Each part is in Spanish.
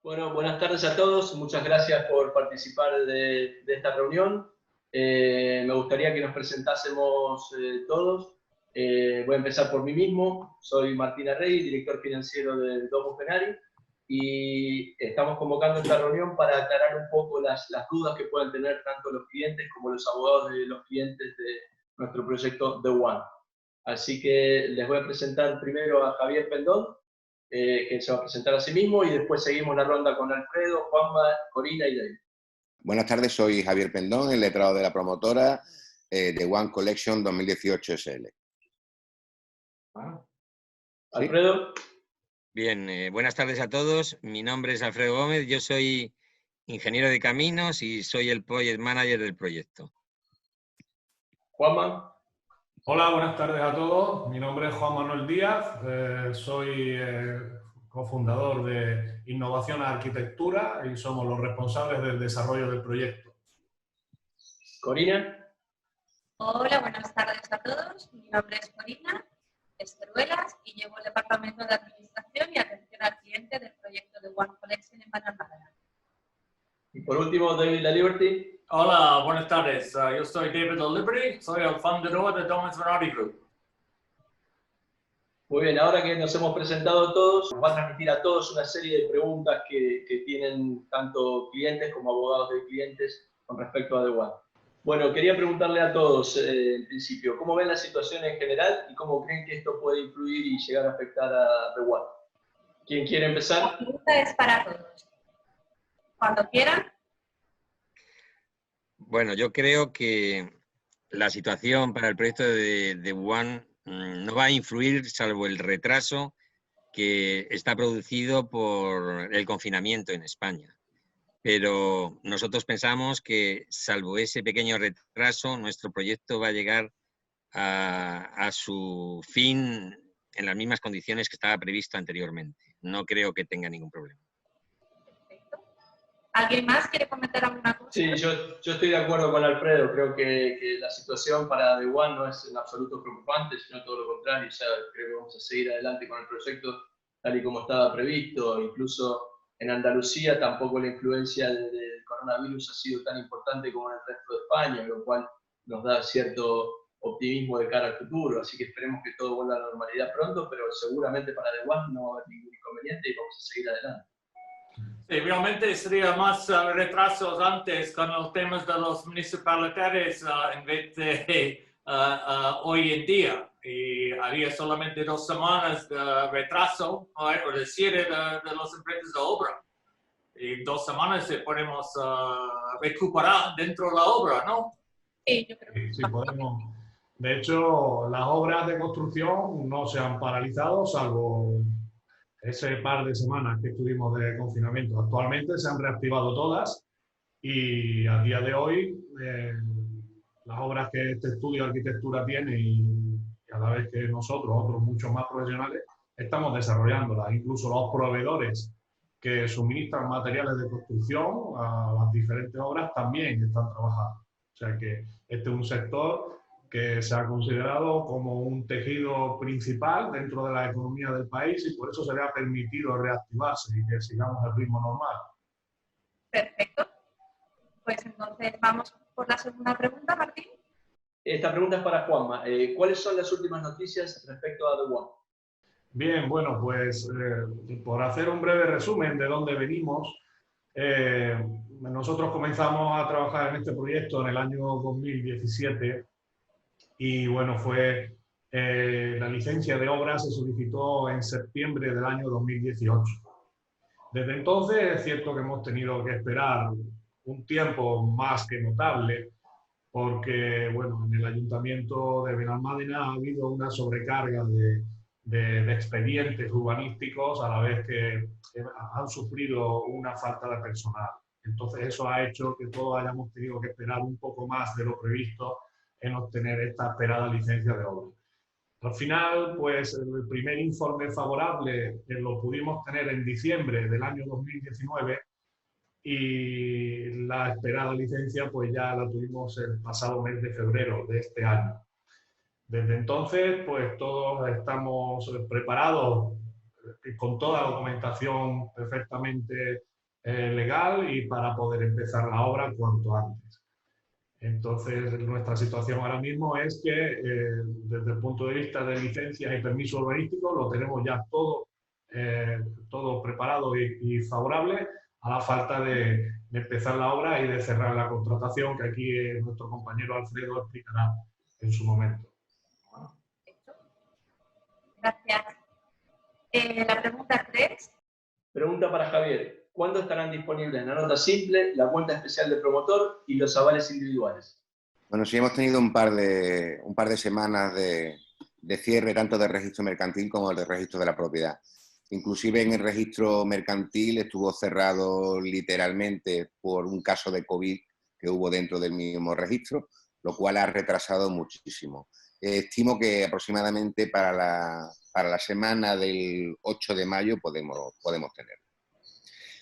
Bueno, buenas tardes a todos. Muchas gracias por participar de esta reunión. Me gustaría que nos presentásemos todos. Voy a empezar por mí mismo. Soy Martín Arrey, director financiero del Domus Venari, y estamos convocando esta reunión para aclarar un poco las dudas que puedan tener tanto los clientes como los abogados de los clientes de nuestro proyecto The One. Así que les voy a presentar primero a Javier Pendón, que se va a presentar a sí mismo, y después seguimos la ronda con Alfredo, Juanma, Corina y David. Buenas tardes, soy Javier Pendón, el letrado de la promotora de One Collection 2018 SL. Alfredo. Bien, buenas tardes a todos. Mi nombre es Alfredo Gómez, yo soy ingeniero de caminos y soy el project manager del proyecto. Juanma. Hola, buenas tardes a todos. Mi nombre es Juan Manuel Díaz, soy cofundador de Innovación a Arquitectura y somos los responsables del desarrollo del proyecto. Corina. Hola, buenas tardes a todos. Mi nombre es Corina Esteruelas y llevo el departamento de Administración y Atención al Cliente del proyecto de One Collection en Málaga. Y por último, David Liberty. Hola, buenas tardes. Yo soy David Liberty, soy el fundador de Domus Venari Group. Muy bien, ahora que nos hemos presentado todos, nos va a transmitir a todos una serie de preguntas que tienen tanto clientes como abogados de clientes con respecto a The One. Bueno, quería preguntarle a todos, en principio, ¿cómo ven la situación en general y cómo creen que esto puede influir y llegar a afectar a The One? ¿Quién quiere empezar? La pregunta es para todos. Cuando quieran. Bueno, yo creo que la situación para el proyecto de The One no va a influir salvo el retraso que está producido por el confinamiento en España. Pero nosotros pensamos que, salvo ese pequeño retraso, nuestro proyecto va a llegar a su fin en las mismas condiciones que estaba previsto anteriormente. No creo que tenga ningún problema. Perfecto. ¿Alguien más quiere comentar alguna cosa? Sí, yo estoy de acuerdo con Alfredo. Creo que la situación para The One no es en absoluto preocupante, sino todo lo contrario. Ya creo que vamos a seguir adelante con el proyecto tal y como estaba previsto. Incluso en Andalucía tampoco la influencia del coronavirus ha sido tan importante como en el resto de España, lo cual nos da cierto optimismo de cara al futuro. Así que esperemos que todo vuelva a la normalidad pronto, pero seguramente para The One no va a haber ningún inconveniente y vamos a seguir adelante. Sí, realmente sería más retrasos antes con los temas de los municipalidades en vez de hoy en día. Y haría solamente 2 semanas de retraso o de cierre de las empresas de obra. Y 2 semanas podemos recuperar dentro de la obra, ¿no? Sí, yo creo que Sí, podemos. De hecho, las obras de construcción no se han paralizado, salvo ese par de semanas que estuvimos de confinamiento. Actualmente se han reactivado todas y a día de hoy las obras que este estudio de arquitectura tiene y a la vez que nosotros, otros muchos más profesionales, estamos desarrollándolas. Incluso los proveedores que suministran materiales de construcción a las diferentes obras también están trabajando. O sea que este es un sector que se ha considerado como un tejido principal dentro de la economía del país y por eso se le ha permitido reactivarse y que sigamos el ritmo normal. Perfecto. Pues entonces vamos por la segunda pregunta, Martín. Esta pregunta es para Juanma. ¿Cuáles son las últimas noticias respecto a The One? Bien, bueno, pues por hacer un breve resumen de dónde venimos, nosotros comenzamos a trabajar en este proyecto en el año 2017 y bueno, la licencia de obra se solicitó en septiembre del año 2018. Desde entonces es cierto que hemos tenido que esperar un tiempo más que notable porque bueno, en el Ayuntamiento de Benalmádena ha habido una sobrecarga de expedientes urbanísticos a la vez que han sufrido una falta de personal. Entonces eso ha hecho que todos hayamos tenido que esperar un poco más de lo previsto en obtener esta esperada licencia de obra. Al final, pues el primer informe favorable lo pudimos tener en diciembre del año 2019 y la esperada licencia pues ya la tuvimos el pasado mes de febrero de este año. Desde entonces, pues todos estamos preparados con toda la documentación perfectamente legal y para poder empezar la obra cuanto antes. Entonces, nuestra situación ahora mismo es que desde el punto de vista de licencias y permisos urbanísticos lo tenemos ya todo preparado y favorable, a la falta de empezar la obra y de cerrar la contratación, que aquí nuestro compañero Alfredo explicará en su momento. Gracias. La pregunta 3. Pregunta para Javier. ¿Cuándo estarán disponibles la nota simple, la cuenta especial del promotor y los avales individuales? Bueno, sí hemos tenido un par de semanas de cierre tanto del registro mercantil como del registro de la propiedad. Inclusive en el registro mercantil estuvo cerrado literalmente por un caso de COVID que hubo dentro del mismo registro, lo cual ha retrasado muchísimo. Estimo que aproximadamente para la semana del 8 de mayo podemos tenerlo.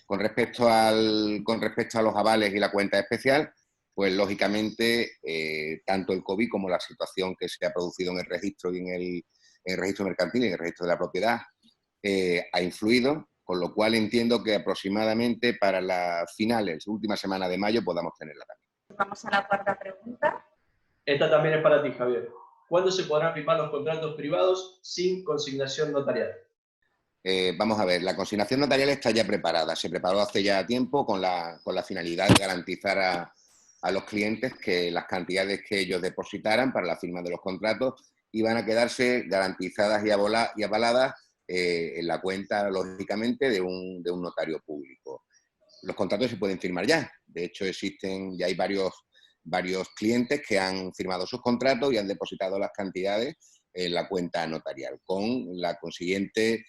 Con respecto a los avales y la cuenta especial, pues lógicamente tanto el COVID como la situación que se ha producido en el registro y en el registro mercantil y en el registro de la propiedad ha influido, con lo cual entiendo que aproximadamente para las finales, última semana de mayo, podamos tenerla también. Vamos a la cuarta pregunta. Esta también es para ti, Javier. ¿Cuándo se podrán firmar los contratos privados sin consignación notarial? Vamos a ver, la consignación notarial está ya preparada. Se preparó hace ya tiempo con la finalidad de garantizar a los clientes que las cantidades que ellos depositaran para la firma de los contratos iban a quedarse garantizadas y avaladas en la cuenta, lógicamente, de un notario público. Los contratos se pueden firmar ya. De hecho, ya hay varios clientes que han firmado sus contratos y han depositado las cantidades en la cuenta notarial, con el consiguiente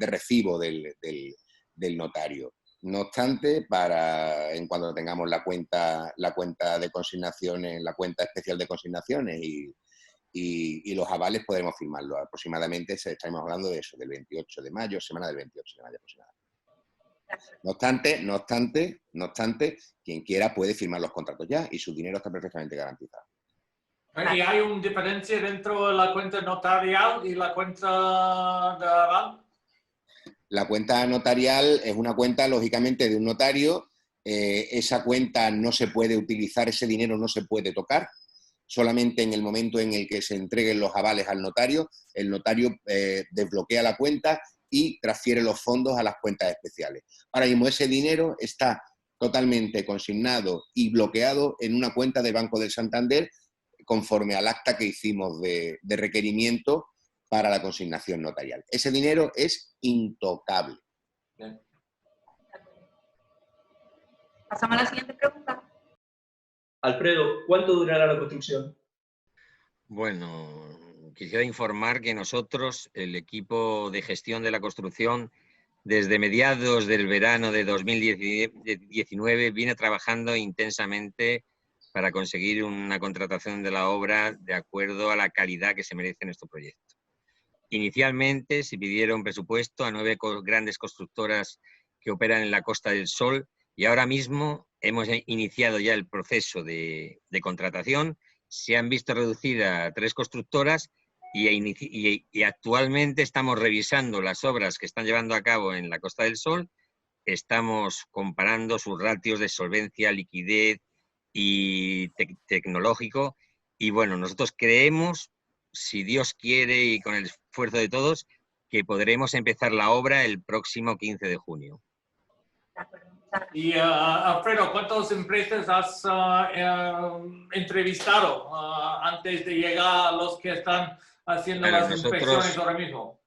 recibo del notario. No obstante, en cuanto tengamos la cuenta de consignaciones, la cuenta especial de consignaciones y los avales, podremos firmarlo. Aproximadamente estaremos hablando de eso, del 28 de mayo, semana del 28 de mayo aproximadamente. No obstante, quien quiera puede firmar los contratos ya y su dinero está perfectamente garantizado. ¿Y hay una diferencia dentro de la cuenta notarial y la cuenta de aval? La cuenta notarial es una cuenta, lógicamente, de un notario. Esa cuenta no se puede utilizar, ese dinero no se puede tocar. Solamente en el momento en el que se entreguen los avales al notario, el notario desbloquea la cuenta y transfiere los fondos a las cuentas especiales. Ahora mismo ese dinero está totalmente consignado y bloqueado en una cuenta de Banco del Santander, conforme al acta que hicimos de requerimiento para la consignación notarial. Ese dinero es intocable. Bien. Pasamos a la siguiente pregunta. Alfredo, ¿cuánto durará la construcción? Bueno, quisiera informar que nosotros, el equipo de gestión de la construcción, desde mediados del verano de 2019, viene trabajando intensamente para conseguir una contratación de la obra de acuerdo a la calidad que se merece nuestro proyecto. Inicialmente se pidieron presupuesto a 9 grandes constructoras que operan en la Costa del Sol y ahora mismo hemos iniciado ya el proceso de contratación. Se han visto reducidas a 3 constructoras y actualmente estamos revisando las obras que están llevando a cabo en la Costa del Sol. Estamos comparando sus ratios de solvencia, liquidez y tecnológico. Y bueno, nosotros creemos, si Dios quiere y con el esfuerzo de todos, que podremos empezar la obra el próximo 15 de junio. Y Alfredo, ¿cuántas empresas has entrevistado antes de llegar a los que están haciendo las inspecciones ahora mismo?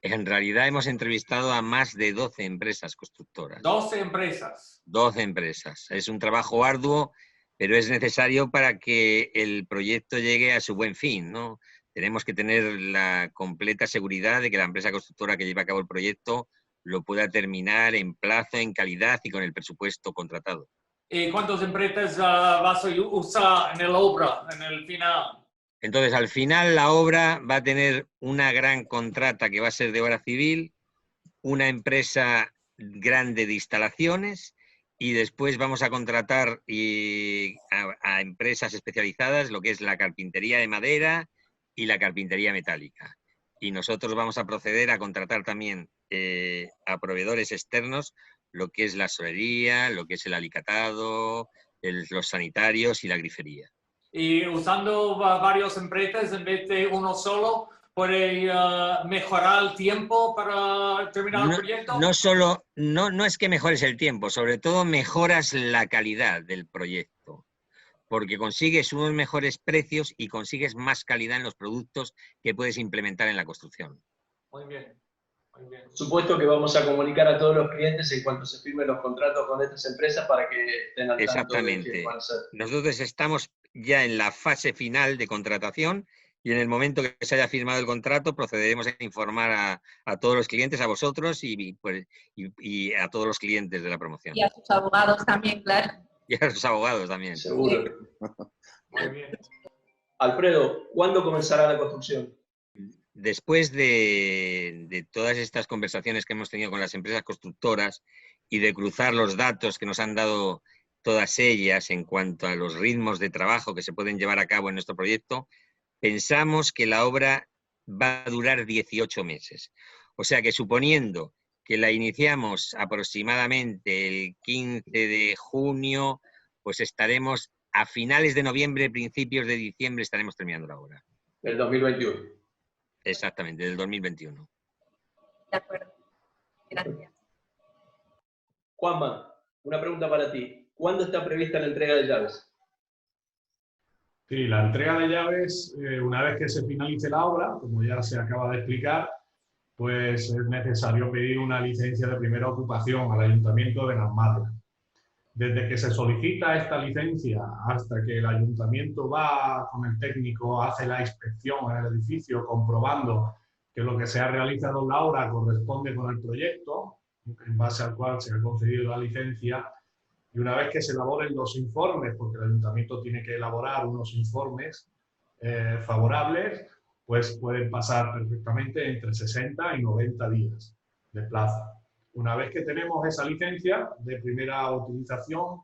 En realidad hemos entrevistado a más de 12 empresas constructoras. 12 empresas. 12 empresas. Es un trabajo arduo, pero es necesario para que el proyecto llegue a su buen fin, ¿no? Tenemos que tener la completa seguridad de que la empresa constructora que lleva a cabo el proyecto lo pueda terminar en plazo, en calidad y con el presupuesto contratado. ¿Y cuántas empresas vas a usar en la obra, en el final? Entonces, al final la obra va a tener una gran contrata que va a ser de obra civil, una empresa grande de instalaciones y después vamos a contratar a empresas especializadas, lo que es la carpintería de madera y la carpintería metálica. Y nosotros vamos a proceder a contratar también a proveedores externos lo que es la solería, lo que es el alicatado, los sanitarios y la grifería. Y usando varias empresas en vez de uno solo, ¿puede mejorar el tiempo para terminar el proyecto? No es que mejores el tiempo, sobre todo mejoras la calidad del proyecto, porque consigues unos mejores precios y consigues más calidad en los productos que puedes implementar en la construcción. Muy bien. Muy bien. Por supuesto que vamos a comunicar a todos los clientes en cuanto se firmen los contratos con estas empresas para que estén al tanto de qué van a hacer. Nosotros estamos ya en la fase final de contratación y en el momento que se haya firmado el contrato procederemos a informar a todos los clientes, a vosotros y a todos los clientes de la promoción. Y a sus abogados también, claro. Y a los abogados también. Seguro. Muy bien. Alfredo, ¿cuándo comenzará la construcción? Después de todas estas conversaciones que hemos tenido con las empresas constructoras y de cruzar los datos que nos han dado todas ellas en cuanto a los ritmos de trabajo que se pueden llevar a cabo en nuestro proyecto, pensamos que la obra va a durar 18 meses. O sea que suponiendo que la iniciamos aproximadamente el 15 de junio, pues estaremos a finales de noviembre, principios de diciembre, estaremos terminando la obra. El 2021. Exactamente, del 2021. De acuerdo. Gracias. Juanma, una pregunta para ti. ¿Cuándo está prevista la entrega de llaves? Sí, la entrega de llaves, una vez que se finalice la obra, como ya se acaba de explicar, pues es necesario pedir una licencia de primera ocupación al Ayuntamiento de Benalmádena. Desde que se solicita esta licencia hasta que el ayuntamiento va con el técnico, hace la inspección en el edificio, comprobando que lo que se ha realizado en la obra corresponde con el proyecto, en base al cual se ha concedido la licencia, y una vez que se elaboren los informes, porque el ayuntamiento tiene que elaborar unos informes favorables, pues pueden pasar perfectamente entre 60 y 90 días de plazo. Una vez que tenemos esa licencia de primera utilización,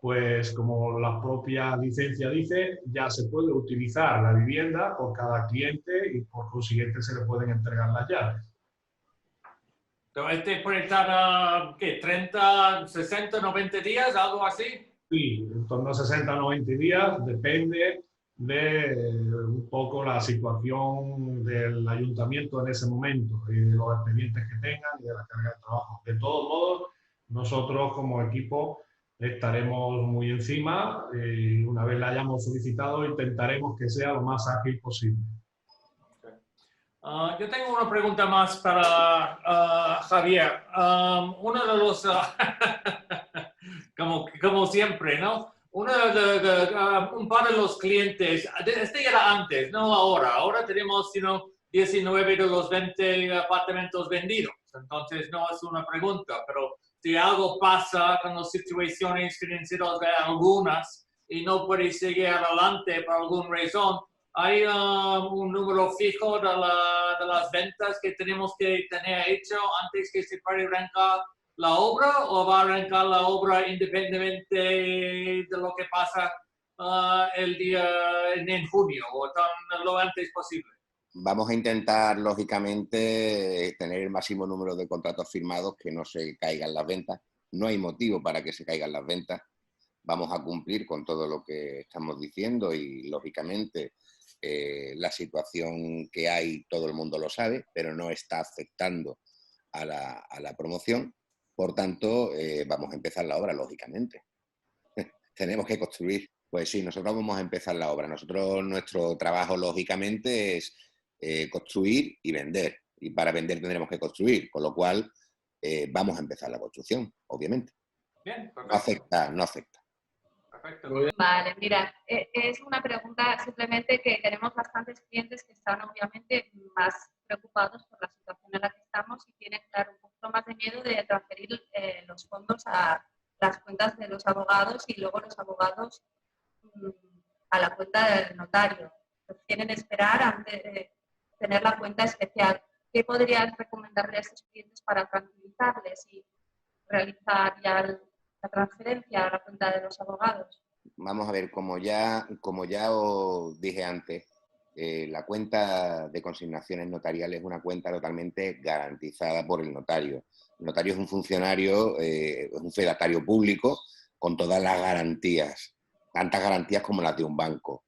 pues como la propia licencia dice, ya se puede utilizar la vivienda por cada cliente y por consiguiente se le pueden entregar las llaves. Pero puede estar, ¿qué? 30, 60, 90 días, algo así. Sí, en torno a 60 o 90 días, depende de un poco la situación del ayuntamiento en ese momento y de los expedientes que tengan y de la carga de trabajo. De todos modos, nosotros como equipo estaremos muy encima y una vez la hayamos solicitado intentaremos que sea lo más ágil posible. Yo tengo una pregunta más para Javier. Uno de los, como siempre, ¿no? Un par de los clientes, este era antes, no ahora. Ahora tenemos 19 de los 20 apartamentos vendidos. Entonces no es una pregunta, pero si algo pasa con las situaciones financieras de algunas y no puede seguir adelante por alguna razón, ¿hay un número fijo de las ventas que tenemos que tener hecho antes que se pueda arrancar la obra, o va a arrancar la obra independientemente de lo que pasa el día en junio o lo antes posible? Vamos a intentar, lógicamente, tener el máximo número de contratos firmados, que no se caigan las ventas. No hay motivo para que se caigan las ventas. Vamos a cumplir con todo lo que estamos diciendo y, lógicamente, la situación que hay todo el mundo lo sabe, pero no está afectando a la promoción. Por tanto, vamos a empezar la obra, lógicamente. Tenemos que construir. Pues sí, nosotros vamos a empezar la obra. Nuestro trabajo, lógicamente, es construir y vender. Y para vender tendremos que construir, con lo cual vamos a empezar la construcción, obviamente. Bien, perfecto. No afecta. Perfecto. Vale, mira, es una pregunta simplemente que tenemos bastantes clientes que están obviamente más preocupados por la situación en la que estamos y tienen, claro, un poquito más de miedo de transferir los fondos a las cuentas de los abogados y luego los abogados a la cuenta del notario. Quieren esperar antes de tener la cuenta especial. ¿Qué podrías recomendarle a estos clientes para tranquilizarles y realizar ya la transferencia a la cuenta de los abogados? Vamos a ver, como ya os dije antes, La cuenta de consignaciones notariales es una cuenta totalmente garantizada por el notario. El notario es un funcionario, es un fedatario público con todas las garantías, tantas garantías como las de un banco.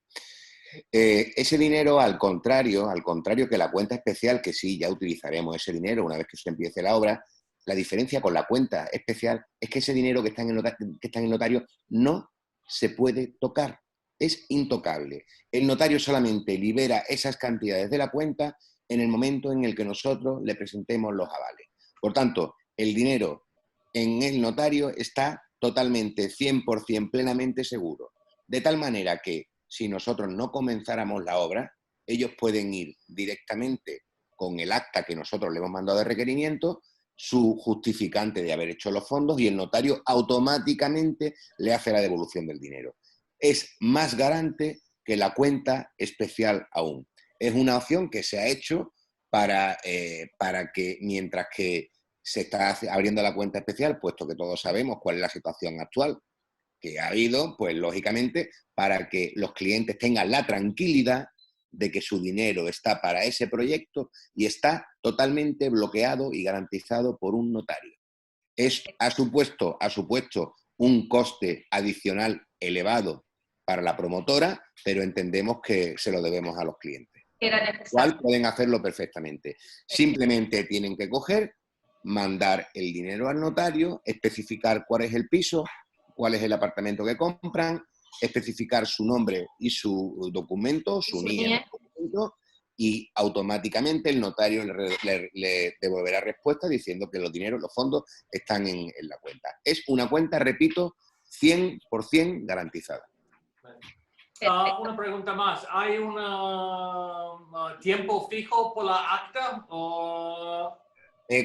Ese dinero, al contrario que la cuenta especial, que sí, ya utilizaremos ese dinero una vez que se empiece la obra, la diferencia con la cuenta especial es que ese dinero que está en el notario no se puede tocar, es intocable. El notario solamente libera esas cantidades de la cuenta en el momento en el que nosotros le presentemos los avales. Por tanto, el dinero en el notario está totalmente, 100% plenamente seguro. De tal manera que si nosotros no comenzáramos la obra, ellos pueden ir directamente con el acta que nosotros le hemos mandado de requerimiento, su justificante de haber hecho los fondos y el notario automáticamente le hace la devolución del dinero. Es más garante que la cuenta especial aún. Es una opción que se ha hecho para que mientras que se está abriendo la cuenta especial, puesto que todos sabemos cuál es la situación actual que ha habido, pues lógicamente para que los clientes tengan la tranquilidad de que su dinero está para ese proyecto y está totalmente bloqueado y garantizado por un notario. Ha supuesto un coste adicional elevado para la promotora, pero entendemos que se lo debemos a los clientes. Igual pueden hacerlo perfectamente. Simplemente tienen que coger, mandar el dinero al notario, especificar cuál es el piso, cuál es el apartamento que compran, especificar su nombre y su documento, su NIE, y automáticamente el notario le devolverá respuesta diciendo que los dineros, los fondos están en la cuenta. Es una cuenta, repito, 100% garantizada. Una pregunta más. ¿Hay un tiempo fijo por la acta?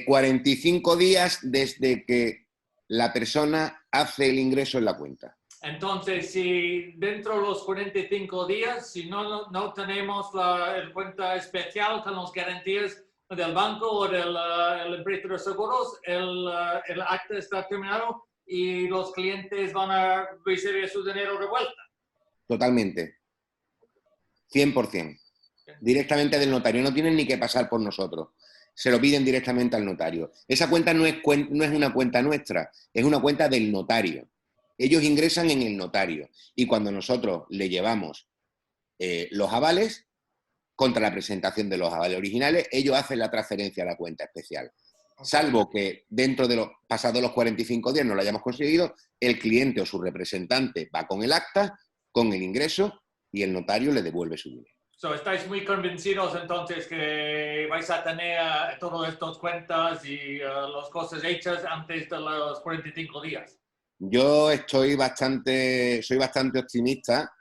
45 días desde que la persona hace el ingreso en la cuenta. Entonces, si dentro de los 45 días, si no tenemos la cuenta especial con las garantías del banco o del empresa de seguros, el acta está terminado y los clientes van a recibir su dinero de vuelta. Totalmente. 100%. Directamente del notario. No tienen ni que pasar por nosotros. Se lo piden directamente al notario. Esa cuenta no es una cuenta nuestra, es una cuenta del notario. Ellos ingresan en el notario y cuando nosotros le llevamos los avales, contra la presentación de los avales originales, ellos hacen la transferencia a la cuenta especial. Salvo que dentro de los pasados los 45 días no lo hayamos conseguido, el cliente o su representante va con el acta, con el ingreso y el notario le devuelve su dinero. ¿Estáis muy convencidos entonces que vais a tener todas estas cuentas y las cosas hechas antes de los 45 días? Yo soy bastante optimista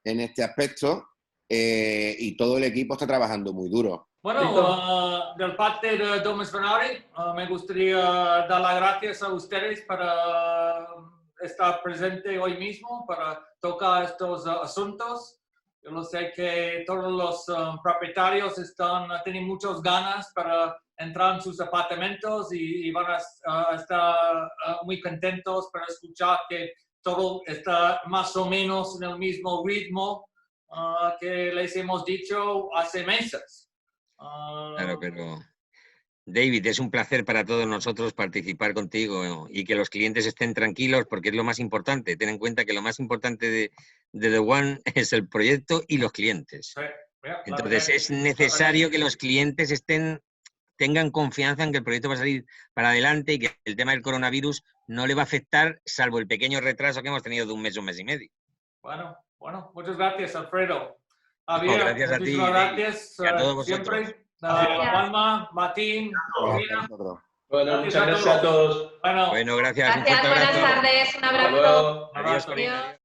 en este aspecto y todo el equipo está trabajando muy duro. Bueno, del parte de Domus Venari, me gustaría dar las gracias a ustedes para estar presente hoy mismo, para tocar estos asuntos. Yo lo sé que todos los propietarios tienen muchas ganas para entrar en sus apartamentos y van a estar muy contentos para escuchar que todo está más o menos en el mismo ritmo que les hemos dicho hace meses. Claro, pero David, es un placer para todos nosotros participar contigo y que los clientes estén tranquilos porque es lo más importante. Ten en cuenta que lo más importante de The One es el proyecto y los clientes. Entonces es necesario que los clientes tengan confianza en que el proyecto va a salir para adelante y que el tema del coronavirus no le va a afectar, salvo el pequeño retraso que hemos tenido de un mes y medio. Bueno, muchas gracias, Alfredo. No, gracias a ti, gracias y a todos vosotros. siempre. Juanma, Martín, bueno, muchas gracias a todos. Bueno, gracias. Gracias, buenas tardes, un abrazo. Adiós. Adiós.